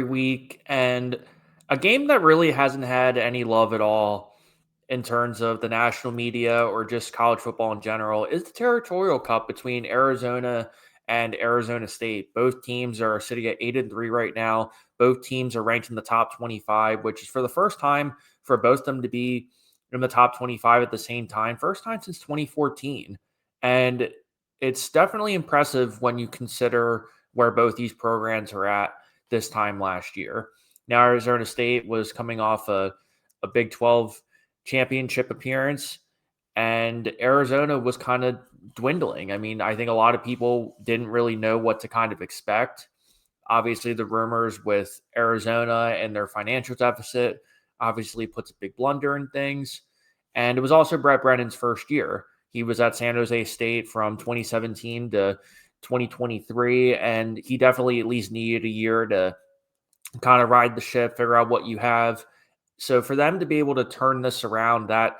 every week. And a game that really hasn't had any love at all in terms of the national media or just college football in general is the Territorial Cup between Arizona and Arizona State. Both teams are sitting at 8-3 right now. Both teams are ranked in the top 25, which is for the first time for both of them to be in the top 25 at the same time. First time since 2014. And it's definitely impressive when you consider where both these programs are at this time last year. Now, Arizona State was coming off a Big 12 championship appearance, and Arizona was kind of dwindling. I mean, I think a lot of people didn't really know what to kind of expect. Obviously, the rumors with Arizona and their financial deficit obviously puts a big blunder in things. And it was also Brett Brennan's first year. He was at San Jose State from 2017 to 2023, and he definitely at least needed a year to kind of ride the ship, figure out what you have. So for them to be able to turn this around that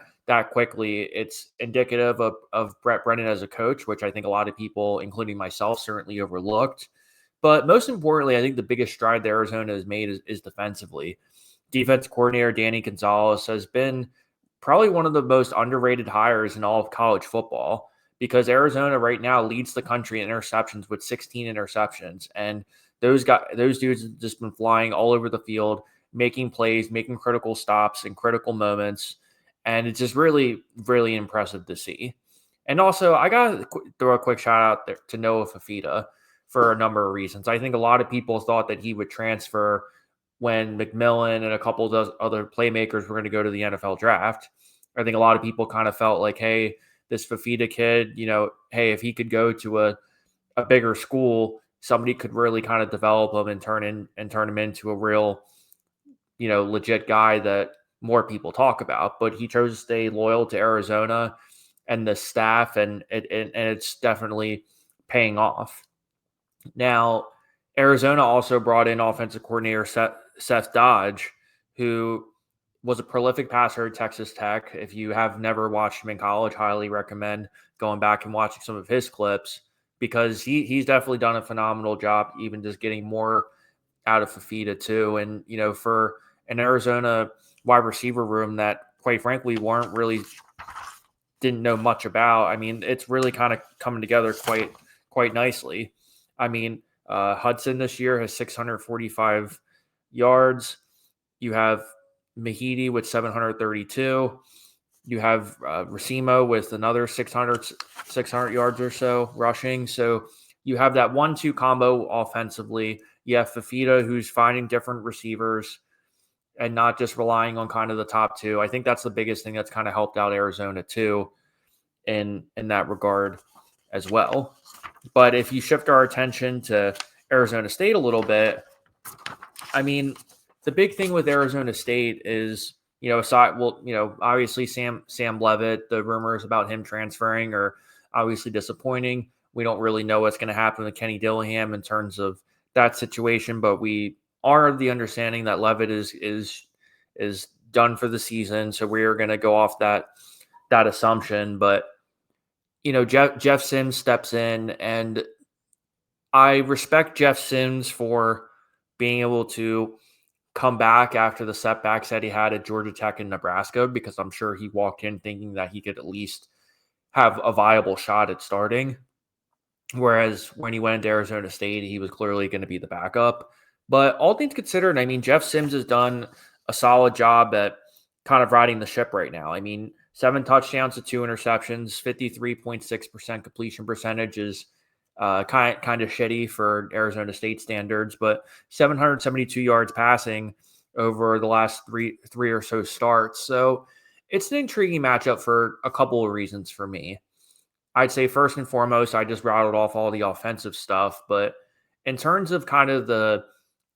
quickly, it's indicative of Brett Brennan as a coach, which I think a lot of people, including myself, certainly overlooked. But most importantly, I think the biggest stride that Arizona has made is defensively. Defense coordinator Danny Gonzalez has been probably one of the most underrated hires in all of college football, because Arizona right now leads the country in interceptions with 16 interceptions. And those dudes have just been flying all over the field, making plays, making critical stops in critical moments. And it's just really, really impressive to see. And also, I got to throw a quick shout out there to Noah Fifita for a number of reasons. I think a lot of people thought that he would transfer when McMillan and a couple of those other playmakers were going to go to the NFL draft. I think a lot of people kind of felt like, hey, this Fifita kid, hey, if he could go to a bigger school, somebody could really kind of develop him and turn him into a real, legit guy that more people talk about. But he chose to stay loyal to Arizona and the staff, and it's definitely paying off. Now, Arizona also brought in offensive coordinator Seth Doege, who was a prolific passer at Texas Tech. If you have never watched him in college, highly recommend going back and watching some of his clips, because he's definitely done a phenomenal job, even just getting more out of Fifita too. And, for an Arizona wide receiver room that, quite frankly, didn't know much about, I mean, it's really kind of coming together quite nicely. I mean, Hudson this year has 645 yards. You have Mahidi with 732. You have Racimo with another 600 yards or so rushing. So you have that 1-2 combo offensively. You have Fifita, who's finding different receivers and not just relying on kind of the top two. I think that's the biggest thing that's kind of helped out Arizona too in that regard as well. But if you shift our attention to Arizona State a little bit, I mean, the big thing with Arizona State is, obviously Sam Leavitt, the rumors about him transferring are obviously disappointing. We don't really know what's going to happen with Kenny Dillingham in terms of that situation, but we are of the understanding that Leavitt is done for the season. So we are going to go off that assumption. But Jeff Sims steps in, and I respect Jeff Sims for being able to come back after the setbacks that he had at Georgia Tech and Nebraska, because I'm sure he walked in thinking that he could at least have a viable shot at starting. Whereas when he went into Arizona State, he was clearly going to be the backup. But all things considered, I mean, Jeff Sims has done a solid job at kind of riding the ship right now. I mean, 7 touchdowns to 2 interceptions, 53.6% completion percentage is kind of shitty for Arizona State standards, but 772 yards passing over the last three or so starts. So it's an intriguing matchup for a couple of reasons for me. I'd say first and foremost, I just rattled off all the offensive stuff, but in terms of kind of the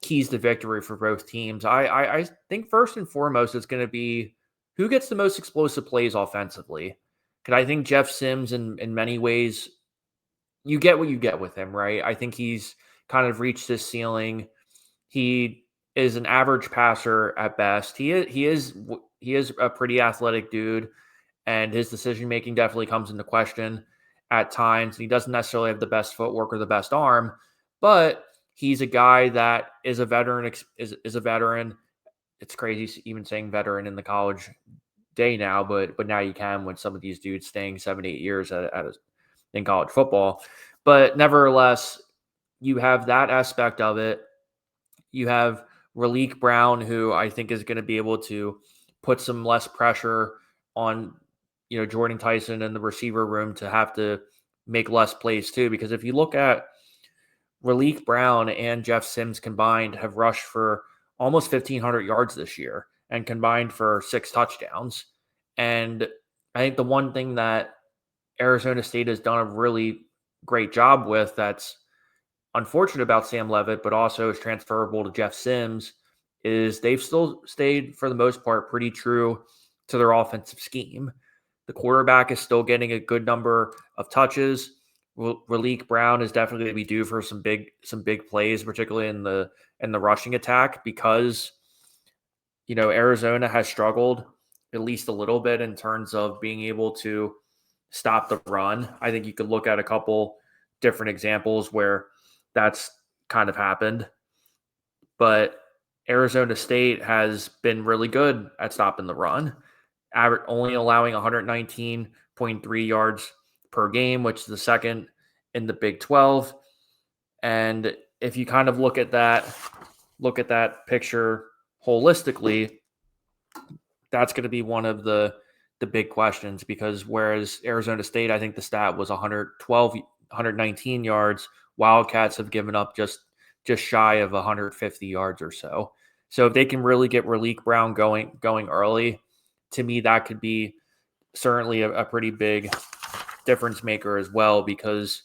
keys to victory for both teams, I think first and foremost it's going to be who gets the most explosive plays offensively. Because I think Jeff Sims, in many ways, you get what you get with him, right? I think he's kind of reached his ceiling. He is an average passer at best. He is a pretty athletic dude, and his decision making definitely comes into question at times. He doesn't necessarily have the best footwork or the best arm, but He's a guy that is a veteran. Is a veteran. It's crazy even saying veteran in the college day now, but now you can with some of these dudes staying 7, 8 years in college football. But nevertheless, you have that aspect of it. You have Raleek Brown, who I think is going to be able to put some less pressure on, Jordan Tyson in the receiver room to have to make less plays too. Because if you look at Raleek Brown and Jeff Sims combined have rushed for almost 1,500 yards this year and combined for 6 touchdowns. And I think the one thing that Arizona State has done a really great job with that's unfortunate about Sam Leavitt, but also is transferable to Jeff Sims, is they've still stayed, for the most part, pretty true to their offensive scheme. The quarterback is still getting a good number of touches. Raleek Brown is definitely going to be due for some big plays, particularly in the rushing attack, because Arizona has struggled at least a little bit in terms of being able to stop the run. I think you could look at a couple different examples where that's kind of happened. But Arizona State has been really good at stopping the run, only allowing 119.3 yards per game, which is the second in the Big 12. And if you kind of look at that picture holistically, that's going to be one of the big questions, because whereas Arizona State, I think the stat was 119 yards, Wildcats have given up just shy of 150 yards or so. So if they can really get Raleek Brown going early, to me that could be certainly a pretty big difference maker as well, because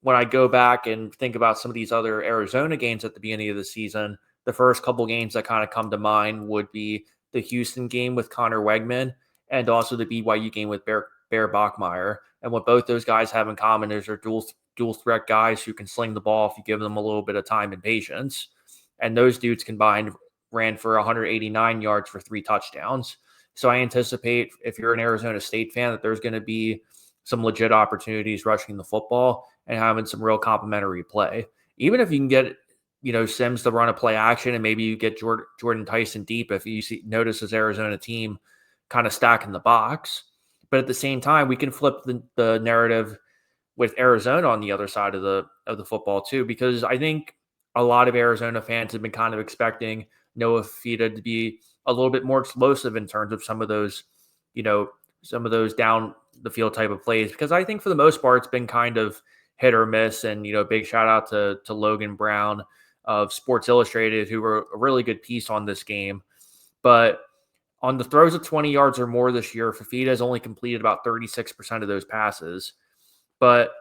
when I go back and think about some of these other Arizona games at the beginning of the season, the first couple games that kind of come to mind would be the Houston game with Connor Wegman and also the BYU game with Bear Bachmeier. And what both those guys have in common is they're dual threat guys who can sling the ball if you give them a little bit of time and patience. And those dudes combined ran for 189 yards for 3 touchdowns. So I anticipate, if you're an Arizona State fan, that there's going to be some legit opportunities rushing the football and having some real complimentary play. Even if you can get, Sims to run a play action, and maybe you get Jordan Tyson deep if you notice this Arizona team kind of stacking the box. But at the same time, we can flip the narrative with Arizona on the other side of the football too, because I think a lot of Arizona fans have been kind of expecting Noah Fifita to be a little bit more explosive in terms of some of those down the field type of plays, because I think for the most part it's been kind of hit or miss. And big shout out to Logan Brown of Sports Illustrated, who were a really good piece on this game. But on the throws of 20 yards or more this year, Fifita has only completed about 36% of those passes. But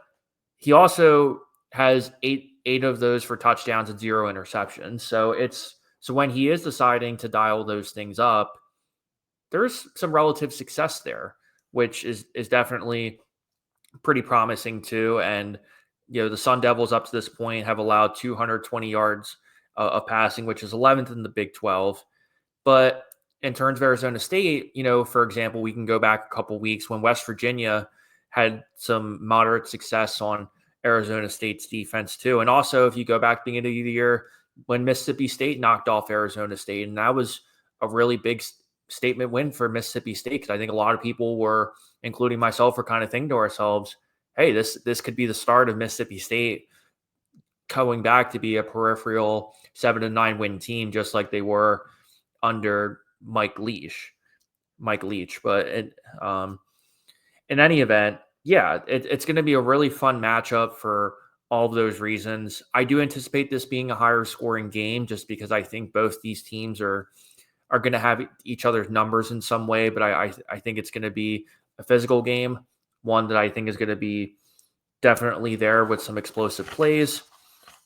he also has eight of those for touchdowns and 0 interceptions. So when he is deciding to dial those things up, there's some relative success there, which is definitely pretty promising too. And the Sun Devils up to this point have allowed 220 yards of passing, which is 11th in the Big 12. But in terms of Arizona State, for example, we can go back a couple weeks when West Virginia had some moderate success on Arizona State's defense too. And also, if you go back to the beginning of the year when Mississippi State knocked off Arizona State, and that was a really big statement win for Mississippi State, because I think a lot of people were, including myself, were kind of thinking to ourselves, hey, this could be the start of Mississippi State going back to be a peripheral 7-9 win team, just like they were under Mike Leach. But in any event, yeah, it's going to be a really fun matchup for all of those reasons. I do anticipate this being a higher scoring game, just because I think both these teams are going to have each other's numbers in some way. But I think it's going to be a physical game, one that I think is going to be definitely there with some explosive plays.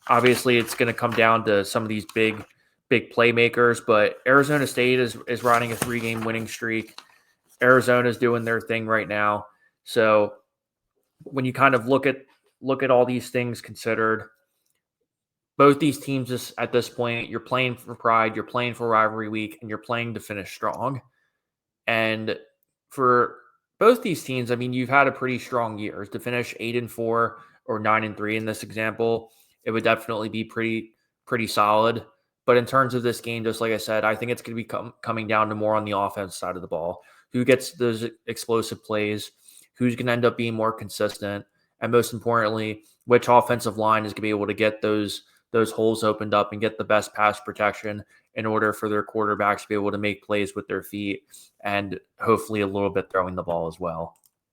Obviously, it's going to come down to some of these big playmakers, but Arizona State is riding a 3-game winning streak. Arizona's doing their thing right now. So when you kind of look at all these things considered, both these teams at this point, you're playing for pride, you're playing for rivalry week, and you're playing to finish strong. And for both these teams, I mean, you've had a pretty strong year. To finish 8-4 or 9-3 in this example it would definitely be pretty solid. But in terms of this game, just like I said, I think it's going to be coming down to more on the offense side of the ball. Who gets those explosive plays? Who's going to end up being more consistent? And most importantly, which offensive line is going to be able to get those holes opened up and get the best pass protection in order for their quarterbacks to be able to make plays with their feet and hopefully a little bit throwing the ball as well.